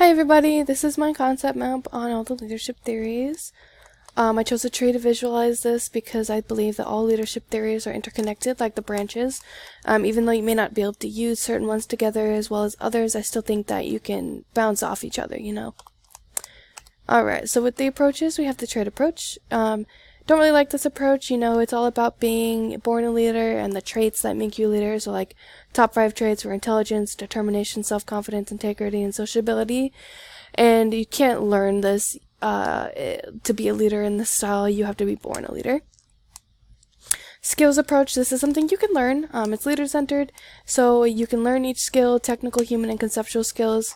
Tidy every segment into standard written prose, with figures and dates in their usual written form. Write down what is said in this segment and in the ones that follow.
Hi everybody, this is my concept map on all the leadership theories. I chose a tree to visualize this because I believe that all leadership theories are interconnected like the branches. Even though you may not be able to use certain ones together as well as others, I still think that you can bounce off each other, Alright, so with the approaches, we have the trait approach. Don't really like this approach, it's all about being born a leader and the traits that make you a leader. So like top 5 traits were intelligence, determination, self-confidence, integrity, and sociability. And you can't learn this to be a leader in this style. You have to be born a leader. Skills approach, this is something you can learn. It's leader-centered, so you can learn each skill, technical, human, and conceptual skills.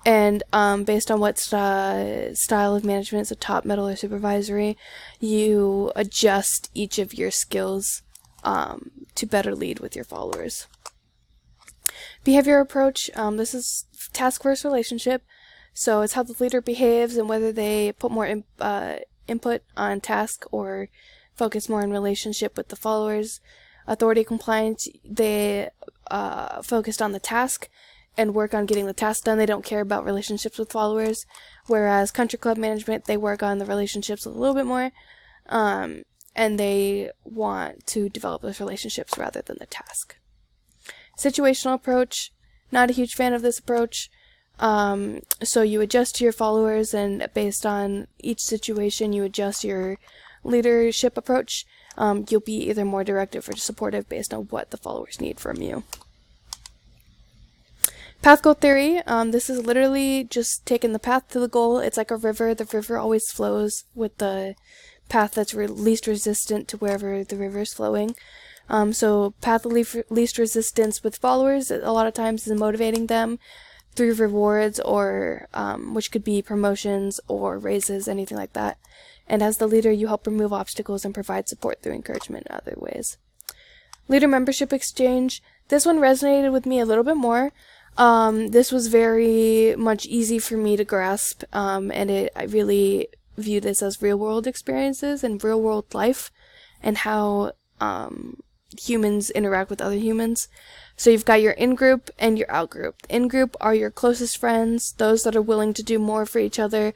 And based on what style of management, so top, middle, or supervisory, you adjust each of your skills to better lead with your followers. Behavior approach, this is task versus relationship. So it's how the leader behaves and whether they put more input on task or focus more on relationship with the followers. Authority compliance, they focused on the task and work on getting the task done. They don't care about relationships with followers. Whereas country club management, they work on the relationships a little bit more. And they want to develop those relationships rather than the task. Situational approach, not a huge fan of this approach. So you adjust to your followers, and based on each situation, you adjust your leadership approach. You'll be either more directive or supportive based on what the followers need from you. Path goal theory, this is literally just taking the path to the goal. It's like a river. The river always flows with the path that's least resistant to wherever the river is flowing. So path of least resistance with followers a lot of times is motivating them through rewards or which could be promotions or raises, anything like that. And as the leader, you help remove obstacles and provide support through encouragement in other ways. Leader membership exchange, this one resonated with me a little bit more. This was very much easy for me to grasp, and I really view this as real-world experiences and real-world life and how humans interact with other humans. So you've got your in-group and your out-group. In-group are your closest friends, those that are willing to do more for each other.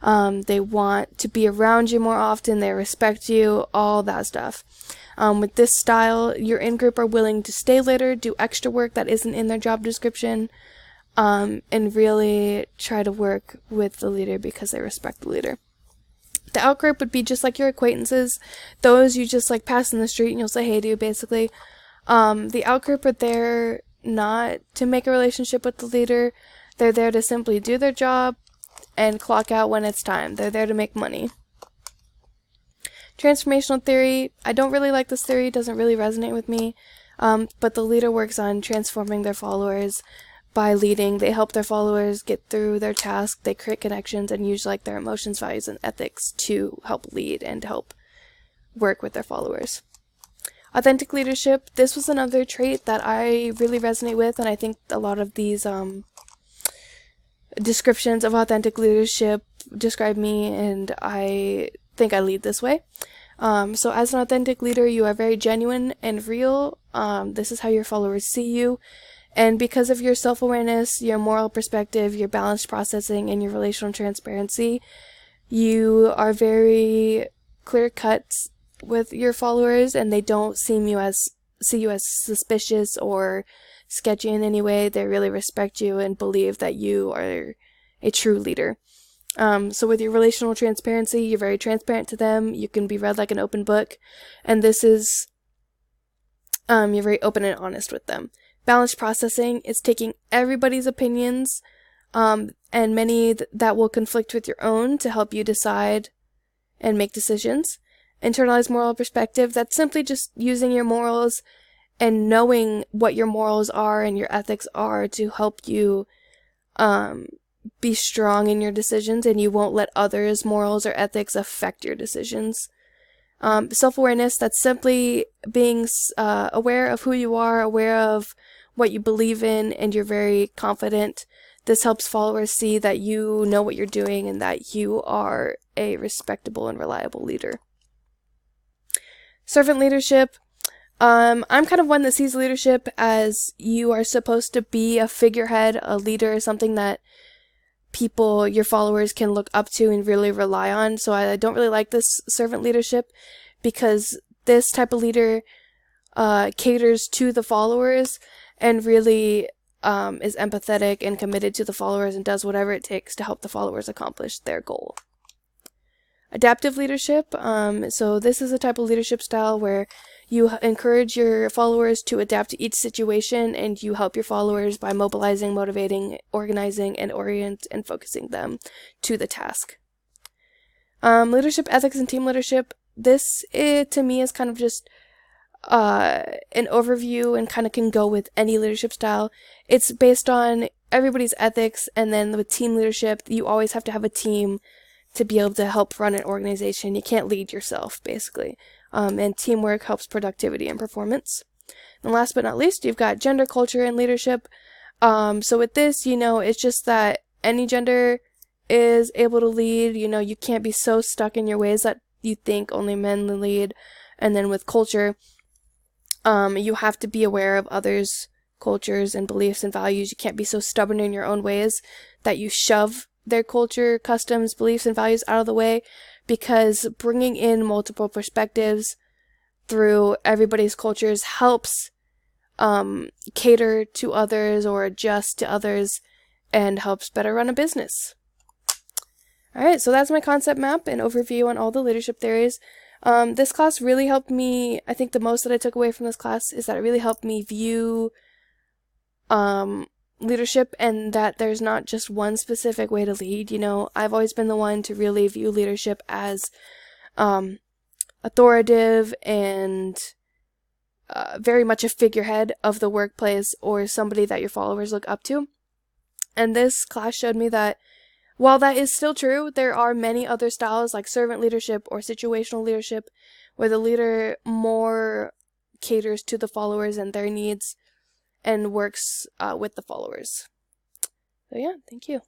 They want to be around you more often, they respect you, all that stuff. With this style, your in-group are willing to stay later, do extra work that isn't in their job description, and really try to work with the leader because they respect the leader. The out-group would be just like your acquaintances, those you just like pass in the street and you'll say hey to, basically. The out-group are there not to make a relationship with the leader, they're there to simply do their job and clock out when it's time. They're there to make money. Transformational theory, I don't really like this theory, it doesn't really resonate with me, but the leader works on transforming their followers by leading. They help their followers get through their task, they create connections, and use like their emotions, values, and ethics to help lead and help work with their followers. Authentic leadership, this was another trait that I really resonate with, and I think a lot of these descriptions of authentic leadership describe me, and I think I lead this way. So as an authentic leader, you are very genuine and real. This is how your followers see you. And because of your self-awareness, your moral perspective, your balanced processing, and your relational transparency, you are very clear-cut with your followers, and they don't see you as suspicious or sketchy in any way. They really respect you and believe that you are a true leader. So with your relational transparency, you're very transparent to them. You can be read like an open book. And this is, you're very open and honest with them. Balanced processing is taking everybody's opinions, and many that will conflict with your own to help you decide and make decisions. Internalized moral perspective, that's simply just using your morals and knowing what your morals are and your ethics are to help you, be strong in your decisions, and you won't let others' morals or ethics affect your decisions. Self-awareness, that's simply being aware of who you are, aware of what you believe in, and you're very confident. This helps followers see that you know what you're doing and that you are a respectable and reliable leader. Servant leadership, I'm kind of one that sees leadership as you are supposed to be a figurehead, a leader, something that people your followers can look up to and really rely on. So I don't really like this servant leadership, because this type of leader caters to the followers and really is empathetic and committed to the followers and does whatever it takes to help the followers accomplish their goal. Adaptive leadership. So this is a type of leadership style where you encourage your followers to adapt to each situation, and you help your followers by mobilizing, motivating, organizing, and orient and focusing them to the task. Leadership ethics and team leadership. This, to me, is kind of just an overview and kind of can go with any leadership style. It's based on everybody's ethics, and then with team leadership, you always have to have a team to be able to help run an organization. You can't lead yourself, basically. And teamwork helps productivity and performance. And last but not least, you've got gender, culture, and leadership. So with this, it's just that any gender is able to lead. You can't be so stuck in your ways that you think only men lead. And then with culture, you have to be aware of others' cultures and beliefs and values. You can't be so stubborn in your own ways that you shove their culture, customs, beliefs, and values out of the way, because bringing in multiple perspectives through everybody's cultures helps cater to others or adjust to others and helps better run a business. Alright, so that's my concept map and overview on all the leadership theories. This class really helped me. I think the most that I took away from this class is that it really helped me view leadership, and that there's not just one specific way to lead. I've always been the one to really view leadership as authoritative and very much a figurehead of the workplace, or somebody that your followers look up to. And this class showed me that while that is still true, there are many other styles like servant leadership or situational leadership, where the leader more caters to the followers and their needs and works with the followers. So yeah, thank you.